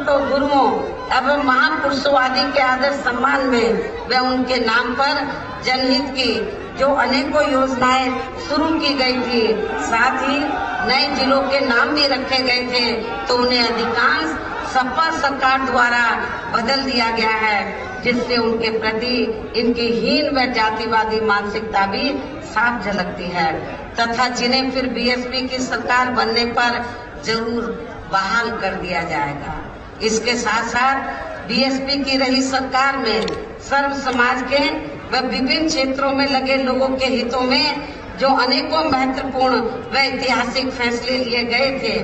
संतों, गुरुओं एवं महापुरुषों आदि के आदर सम्मान में व उनके नाम पर जनहित की जो अनेकों योजनाएं शुरू की गई थी, साथ ही नए जिलों के नाम भी रखे गए थे, तो उन्हें अधिकांश सपा सरकार द्वारा बदल दिया गया है, जिससे उनके प्रति इनकी हीन व जातिवादी मानसिकता भी साफ झलकती है तथा जिन्हें फिर बीएसपी की सरकार बनने पर जरूर बहाल कर दिया जाएगा। इसके साथ साथ बीएसपी की रही सरकार में सर्व समाज के व विभिन्न क्षेत्रों में लगे लोगों के हितों में जो अनेकों महत्वपूर्ण व ऐतिहासिक फैसले लिए गए थे,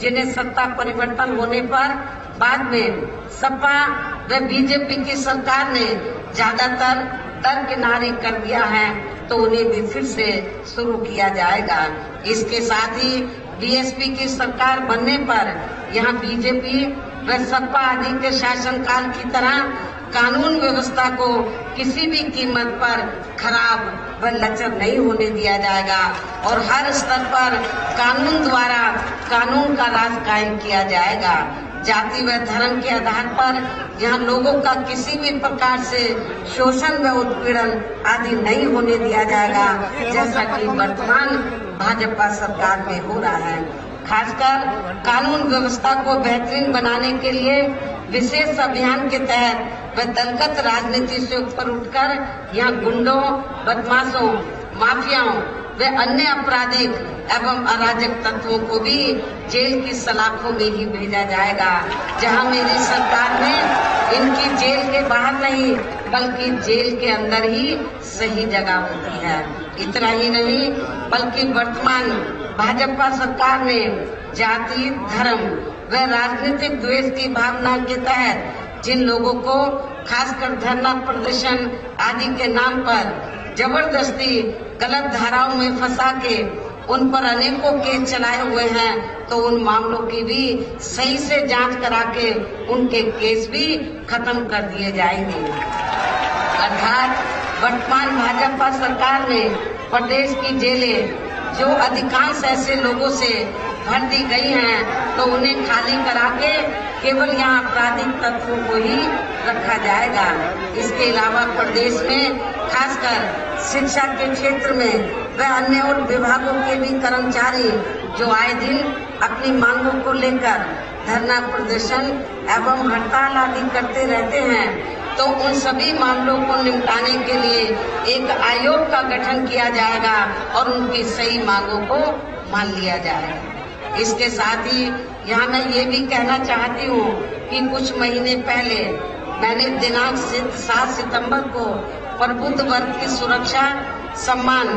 जिन्हें सत्ता परिवर्तन होने पर बाद में सपा व बीजेपी की सरकार ने ज्यादातर दरकिनारी कर दिया है, तो उन्हें भी फिर से शुरू किया जाएगा। इसके साथ ही बीएसपी की सरकार बनने पर यहाँ बीजेपी व सपा आदि के शासनकाल की तरह कानून व्यवस्था को किसी भी कीमत पर खराब व लचर नहीं होने दिया जाएगा और हर स्तर पर कानून द्वारा कानून का राज कायम किया जाएगा। जाति व धर्म के आधार पर यहाँ लोगों का किसी भी प्रकार से शोषण व उत्पीड़न आदि नहीं होने दिया जाएगा, जैसा कि वर्तमान भाजपा सरकार में हो रहा है। खासकर कानून व्यवस्था को बेहतरीन बनाने के लिए विशेष अभियान के तहत व दलगत राजनीति से ऊपर उठकर यहाँ गुंडों, बदमाशों, माफियाओं व अन्य आपराधिक एवं अराजक तत्वों को भी जेल की सलाखों में ही भेजा जाएगा, जहां मेरी सरकार में इनकी जेल के बाहर नहीं बल्कि जेल के अंदर ही सही जगह होती है। इतना ही नहीं बल्कि वर्तमान भाजपा सरकार ने जाति, धर्म व राजनीतिक द्वेष की भावना के तहत जिन लोगों को खासकर धरना प्रदर्शन आदि के नाम पर जबरदस्ती गलत धाराओं में फंसा के उन पर अनेकों केस चलाए हुए हैं, तो उन मामलों की भी सही से जांच करा के उनके केस भी खत्म कर दिए जाएंगे। अर्थात वर्तमान भाजपा सरकार ने प्रदेश की जेलें जो अधिकांश ऐसे लोगों से भर दी गई हैं, तो उन्हें खाली करा के केवल यहाँ आपराधिक तत्वों को ही रखा जाएगा। इसके अलावा प्रदेश में खासकर शिक्षा के क्षेत्र में व अन्य और विभागों के भी कर्मचारी जो आए दिन अपनी मांगों को लेकर धरना प्रदर्शन एवं हड़ताल आदि करते रहते हैं, तो उन सभी मामलों को निपटाने के लिए एक आयोग का गठन किया जाएगा और उनकी सही मांगों को मान लिया जाएगा। इसके साथ ही यहाँ मैं ये भी कहना चाहती हूँ कि कुछ महीने पहले मैंने दिनांक 7 सितंबर को प्रबुद्ध वर्ग की सुरक्षा, सम्मान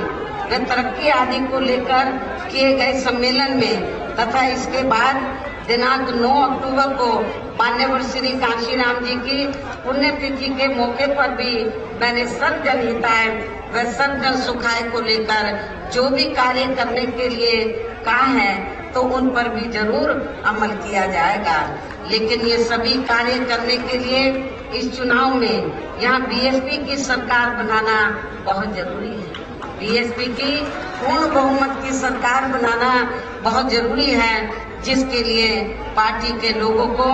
व तरक्की आदि को लेकर किए गए सम्मेलन में तथा इसके बाद दिनांक 9 अक्टूबर को मान्यवर श्री कांशीराम जी की पुण्यतिथि के मौके पर भी मैंने सर्व जनहिताय व सर्व जन सुखाय को लेकर जो भी कार्य करने के लिए कहा है, तो उन पर भी जरूर अमल किया जाएगा। लेकिन ये सभी कार्य करने के लिए इस चुनाव में यहाँ बीएसपी की सरकार बनाना बहुत जरूरी है। बीएसपी की पूर्ण बहुमत की सरकार बनाना बहुत जरूरी है, जिसके लिए पार्टी के लोगों को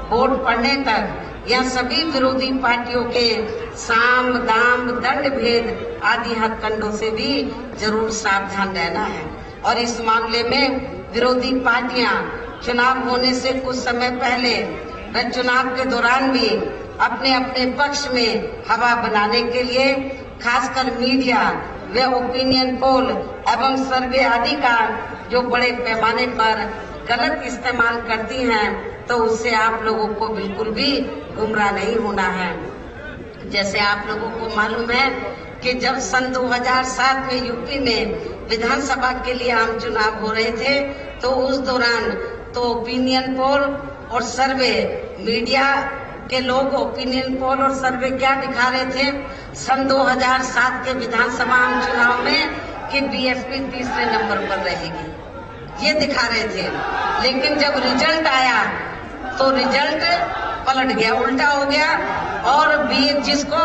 वोट पड़ने तक यह सभी विरोधी पार्टियों के साम, दाम, दंड भेद आदि हथकंडों से भी जरूर सावधान रहना है। और इस मामले में विरोधी पार्टियां चुनाव होने से कुछ समय पहले व चुनाव के दौरान भी अपने अपने पक्ष में हवा बनाने के लिए खासकर मीडिया व ओपिनियन पोल एवं सर्वे आदि का जो बड़े पैमाने पर गलत इस्तेमाल करती हैं, तो उससे आप लोगों को बिल्कुल भी गुमराह नहीं होना है। जैसे आप लोगों को मालूम है कि जब सन 2007 में यूपी में विधानसभा के लिए आम चुनाव हो रहे थे, तो उस दौरान तो ओपिनियन पोल और सर्वे, मीडिया के लोग ओपिनियन पोल और सर्वे क्या दिखा रहे थे सन 2007 के विधानसभा आम चुनाव में कि बीएसपी तीसरे नंबर पर रहेगी, ये दिखा रहे थे। लेकिन जब रिजल्ट आया तो रिजल्ट पलट गया, उल्टा हो गया और जिसको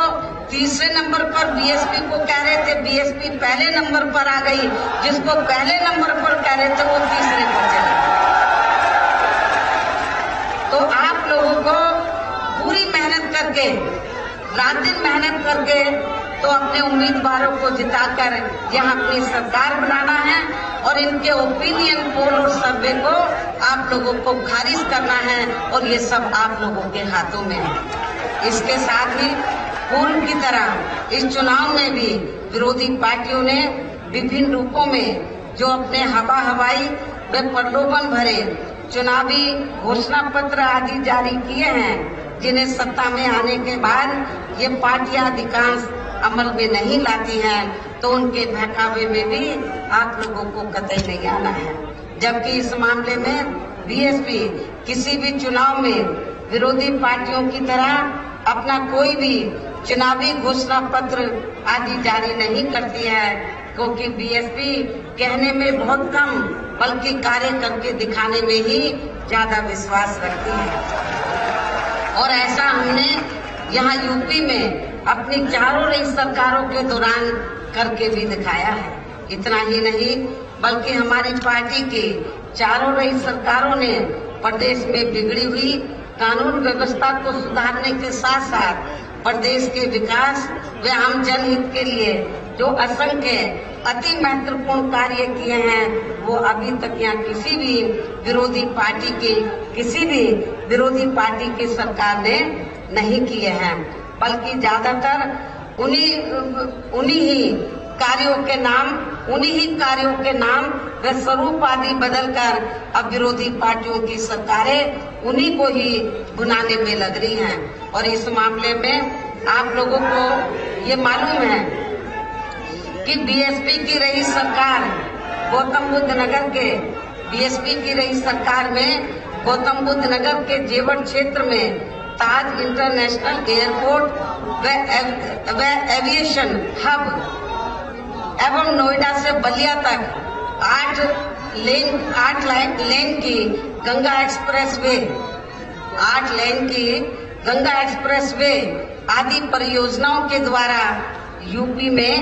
तीसरे नंबर पर बीएसपी को कह रहे थे, बीएसपी पहले नंबर पर आ गई, जिसको पहले नंबर पर कह रहे थे वो तीसरे पर चले। तो आप लोगों करके, रात दिन मेहनत करके तो अपने उम्मीदवारों को जिताकर यहाँ अपनी सरकार बनाना है और इनके ओपिनियन पोल और सर्वे को आप लोगों को खारिज करना है और ये सब आप लोगों के हाथों में है। इसके साथ ही पूर्व की तरह इस चुनाव में भी विरोधी पार्टियों ने विभिन्न रूपों में जो अपने हवाई व प्रलोभन भरे चुनावी घोषणा पत्र आदि जारी किए हैं, जिन्हें सत्ता में आने के बाद ये पार्टियां अधिकांश अमल में नहीं लाती हैं, तो उनके बहकावे में भी आप लोगों को कतई नहीं आना है। जबकि इस मामले में बीएसपी किसी भी चुनाव में विरोधी पार्टियों की तरह अपना कोई भी चुनावी घोषणा पत्र आदि जारी नहीं करती है, क्योंकि बीएसपी कहने में बहुत कम बल्कि कार्य करके दिखाने में ही ज्यादा विश्वास रखती है। और ऐसा हमने यहाँ यूपी में अपनी चारों रही सरकारों के दौरान करके भी दिखाया है। इतना ही नहीं बल्कि हमारी पार्टी की चारों रही सरकारों ने प्रदेश में बिगड़ी हुई कानून व्यवस्था को सुधारने के साथ साथ प्रदेश के विकास व आम जनहित के लिए जो असंख्य अति महत्वपूर्ण कार्य किए हैं, वो अभी तक यहाँ किसी भी विरोधी पार्टी की सरकार ने नहीं किए हैं, बल्कि ज्यादातर उन्हीं ही कार्यों के नाम व स्वरूप आदि बदलकर अब विरोधी पार्टियों की सरकारें उन्हीं को ही बुनाने में लग रही हैं। और इस मामले में आप लोगों को ये मालूम है कि बीएसपी की रही सरकार गौतम बुद्ध नगर के जेवर क्षेत्र में ताज इंटरनेशनल एयरपोर्ट व एविएशन हब एवं नोएडा से बलिया तक 8 लेन की गंगा एक्सप्रेसवे आदि परियोजनाओं के द्वारा यूपी में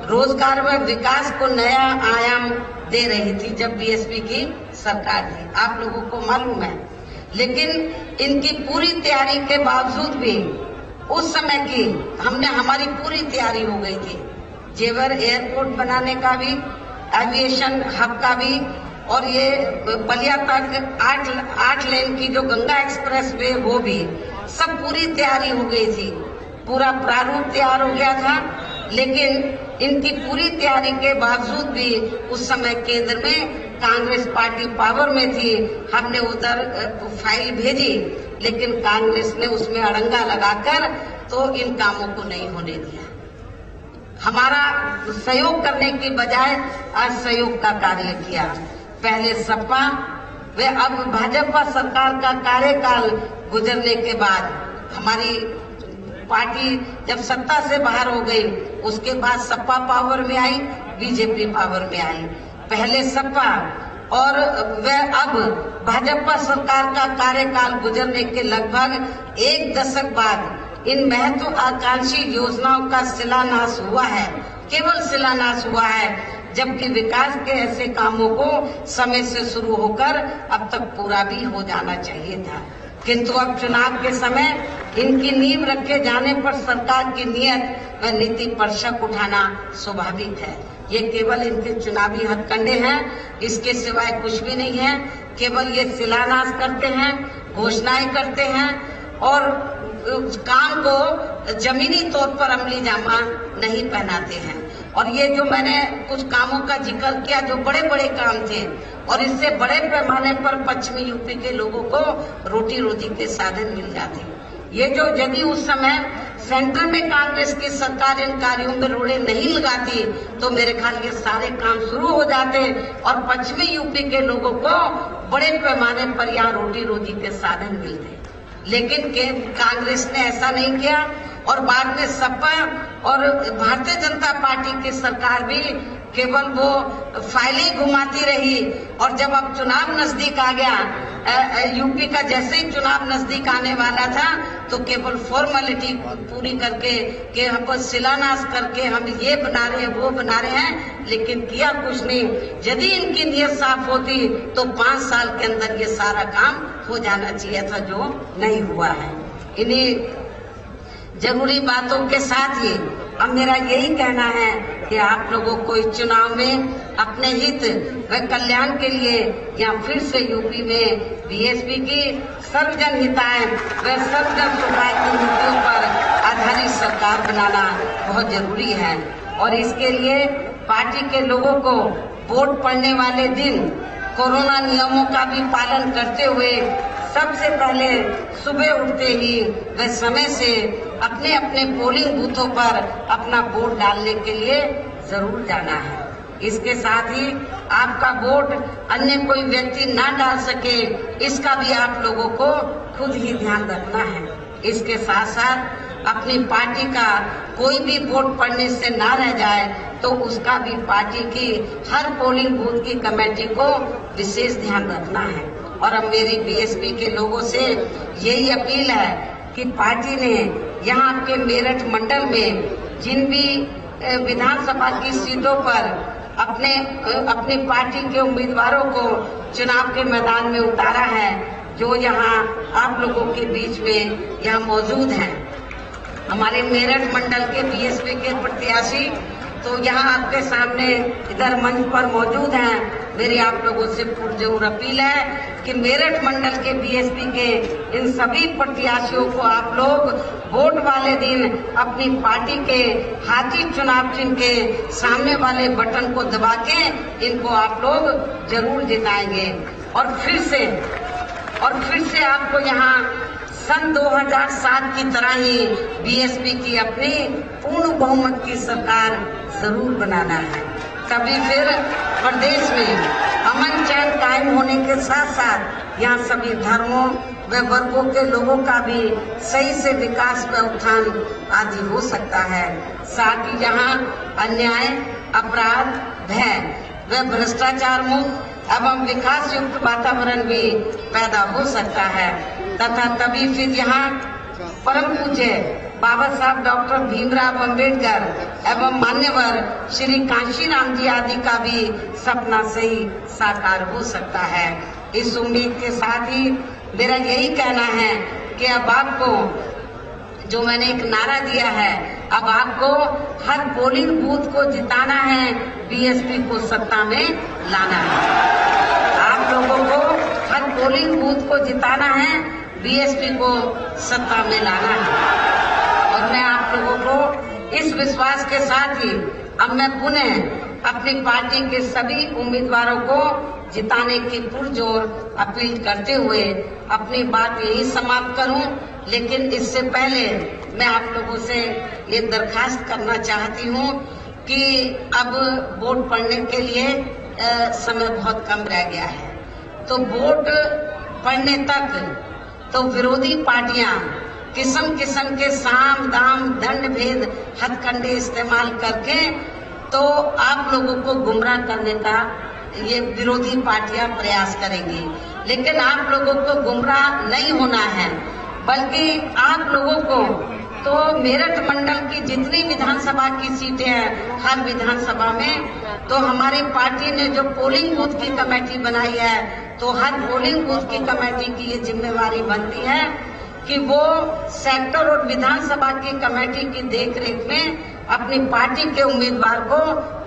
रोजगार व विकास को नया आयाम दे रही थी जब बीएसपी की सरकार थी, आप लोगों को मालूम है। लेकिन इनकी पूरी तैयारी के बावजूद भी उस समय की हमारी पूरी तैयारी हो गई थी, जेवर एयरपोर्ट बनाने का भी, एविएशन हब का भी, और ये बलिया तक 8 लेन की जो गंगा एक्सप्रेस वे वो भी सब पूरी तैयारी हो गई थी, पूरा प्रारूप तैयार हो गया था। लेकिन इनकी पूरी तैयारी के बावजूद भी उस समय केंद्र में कांग्रेस पार्टी पावर में थी, हमने उधर फाइल भेजी, लेकिन कांग्रेस ने उसमें अड़ंगा लगाकर तो इन कामों को नहीं होने दिया। हमारा सहयोग करने की बजाय असहयोग का कार्य किया। पहले सपा व अब भाजपा सरकार का कार्यकाल गुजरने के बाद हमारी पार्टी जब सत्ता से बाहर हो गई, उसके बाद सपा पावर में आई, बीजेपी पावर में आई। पहले सपा और वह अब भाजपा सरकार का कार्यकाल गुजरने के लगभग 1 दशक बाद इन महत्वाकांक्षी योजनाओं का शिलान्यास हुआ है, केवल शिलान्यास हुआ है, जबकि विकास के ऐसे कामों को समय से शुरू होकर अब तक पूरा भी हो जाना चाहिए था। किंतु अब चुनाव के समय इनकी नींव रखे जाने पर सरकार की नियत व नीति पर शक उठाना स्वाभाविक है। ये केवल इनके चुनावी हथकंडे हैं, इसके सिवाय कुछ भी नहीं है। केवल ये शिलान्यास करते हैं, घोषणाएं करते हैं और काम को जमीनी तौर पर अमली जामा नहीं पहनाते हैं। और ये जो मैंने कुछ कामों का जिक्र किया जो बड़े बड़े काम थे, और इससे बड़े पैमाने पर पश्चिमी यूपी के लोगों को रोटी के साधन मिल जाते। ये जो यदि उस समय सेंटर में कांग्रेस की सरकार इन कार्यों में रोड़े नहीं लगाती तो मेरे ख्याल ये सारे काम शुरू हो जाते और पश्चिमी यूपी के लोगों को बड़े पैमाने पर यहाँ रोटी के साधन मिलते। लेकिन कांग्रेस ने ऐसा नहीं किया और बाद में सपा और भारतीय जनता पार्टी की सरकार भी केवल वो फाइलें घुमाती रही। और जब अब चुनाव नजदीक आ गया, यूपी का जैसे ही चुनाव नजदीक आने वाला था तो केवल फॉर्मेलिटी पूरी करके कि हम शिलान्यास करके हम ये बना रहे हैं वो बना रहे हैं, लेकिन किया कुछ नहीं। यदि इनकी नीयत साफ होती तो 5 साल के अंदर ये सारा काम हो जाना चाहिए था, जो नहीं हुआ है। इन्हीं जरूरी बातों के साथ ही अब मेरा यही कहना है कि आप लोगों को इस चुनाव में अपने हित व कल्याण के लिए या फिर से यूपी में बीएसपी की सर्वजन हिताय व सर्वजन सुखाय की नीतियों पर आधारित सरकार बनाना बहुत जरूरी है। और इसके लिए पार्टी के लोगों को वोट पड़ने वाले दिन कोरोना नियमों का भी पालन करते हुए सबसे पहले सुबह उठते ही व समय से अपने अपने पोलिंग बूथों पर अपना वोट डालने के लिए जरूर जाना है। इसके साथ ही आपका वोट अन्य कोई व्यक्ति ना डाल सके, इसका भी आप लोगों को खुद ही ध्यान रखना है। इसके साथ साथ अपनी पार्टी का कोई भी वोट पड़ने से ना रह जाए तो उसका भी पार्टी की हर पोलिंग बूथ की कमेटी को विशेष ध्यान रखना है। और अब मेरी बीएसपी के लोगों से यही अपील है कि पार्टी ने यहाँ के मेरठ मंडल में जिन भी विधानसभा की सीटों पर अपनी पार्टी के उम्मीदवारों को चुनाव के मैदान में उतारा है, जो यहाँ आप लोगों के बीच में यहाँ मौजूद हैं। हमारे मेरठ मंडल के बीएसपी के प्रत्याशी तो यहाँ आपके सामने इधर मंच पर मौजूद हैं। मेरी आप लोगों से पुरजोर अपील है कि मेरठ मंडल के बीएसपी के इन सभी प्रत्याशियों को आप लोग वोट वाले दिन अपनी पार्टी के हाथी चुनाव चिन्ह के सामने वाले बटन को दबा के इनको आप लोग जरूर जिताएंगे। और फिर से आपको यहाँ सन 2007 की तरह ही बीएसपी की अपनी पूर्ण बहुमत की सरकार जरूर बनाना है। तभी फिर प्रदेश में अमन चैन कायम होने के साथ साथ यहाँ सभी धर्मों व वर्गों के लोगों का भी सही से विकास व उत्थान आदि हो सकता है। साथ ही यहाँ अन्याय, अपराध, भय व भ्रष्टाचार मुक्त एवं विकास युक्त वातावरण भी पैदा हो सकता है तथा तभी फिर यहाँ परम पूज्य बाबा साहब डॉक्टर भीमराव अम्बेडकर एवं मान्यवर श्री कांशीराम जी आदि का भी सपना सही साकार हो सकता है। इस उम्मीद के साथ ही मेरा यही कहना है कि अब आपको जो मैंने एक नारा दिया है, अब आपको हर पोलिंग बूथ को जिताना है, बीएसपी को सत्ता में लाना है। आप लोगों को हर पोलिंग बूथ को जिताना है, बीएसपी को सत्ता में लाना है। और मैं आप लोगों को इस विश्वास के साथ ही अब मैं पुनः अपनी पार्टी के सभी उम्मीदवारों को जिताने की पुरजोर अपील करते हुए अपनी बात यही समाप्त करूं। लेकिन इससे पहले मैं आप लोगों से ये दरखास्त करना चाहती हूं कि अब वोट पड़ने के लिए समय बहुत कम रह गया है, तो वोट पड़ने तक तो विरोधी पार्टियां किस्म किस्म के साम दाम दंड भेद हथकंडे इस्तेमाल करके तो आप लोगों को गुमराह करने का ये विरोधी पार्टियां प्रयास करेंगी। लेकिन आप लोगों को गुमराह नहीं होना है, बल्कि आप लोगों को तो मेरठ मंडल की जितनी विधानसभा की सीटें हैं, हर विधानसभा में तो हमारी पार्टी ने जो पोलिंग बूथ की कमेटी बनाई है, तो हर पोलिंग बूथ की कमेटी की ये जिम्मेवारी बनती है कि वो सेक्टर और विधानसभा की कमेटी की देखरेख में अपनी पार्टी के उम्मीदवार को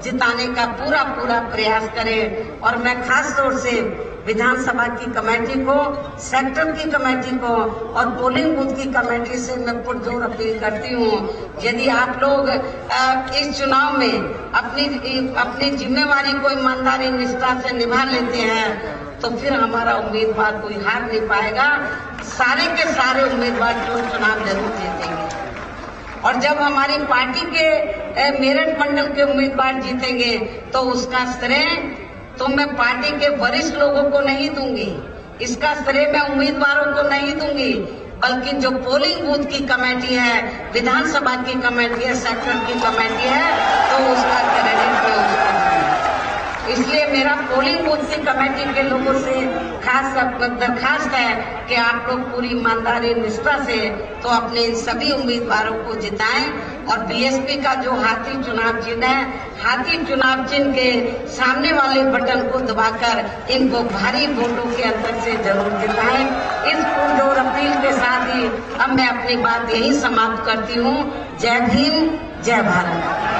जिताने का पूरा प्रयास करें। और मैं खास तौर से विधानसभा की कमेटी को, सेक्टर की कमेटी को और पोलिंग बूथ की कमेटी से मैं पुरजोर अपील करती हूँ, यदि आप लोग इस चुनाव में अपनी जिम्मेवारी को ईमानदारी निष्ठा से निभा लेते हैं तो फिर हमारा उम्मीदवार कोई हार नहीं पाएगा। सारे के सारे उम्मीदवार जो चुनाव जरूर जीतेंगे। और जब हमारी पार्टी के मेरठ मंडल के उम्मीदवार जीतेंगे तो उसका श्रेय तो मैं पार्टी के वरिष्ठ लोगों को नहीं दूंगी, इसका श्रेय मैं उम्मीदवारों को नहीं दूंगी, बल्कि जो पोलिंग बूथ की कमेटी है, विधानसभा की कमेटी है, सेक्टर की कमेटी है, तो उसका क्रेडिट मैं उसको दूंगी। इसलिए मेरा पोलिंग बूथ की कमेटी के लोगों से खास दरखास्त है कि आप लोग पूरी ईमानदारी निष्ठा से तो अपने सभी उम्मीदवारों को जिताएं और बीएसपी का जो हाथी चुनाव चिन्ह है, हाथी चुनाव चिन्ह के सामने वाले बटन को दबाकर इनको भारी वोटों के अंतर से जरूर जिताएं। इस पुरजोर अपील के साथ दी। अब मैं अपनी बात यही समाप्त करती हूँ। जय भीम, जय भारत।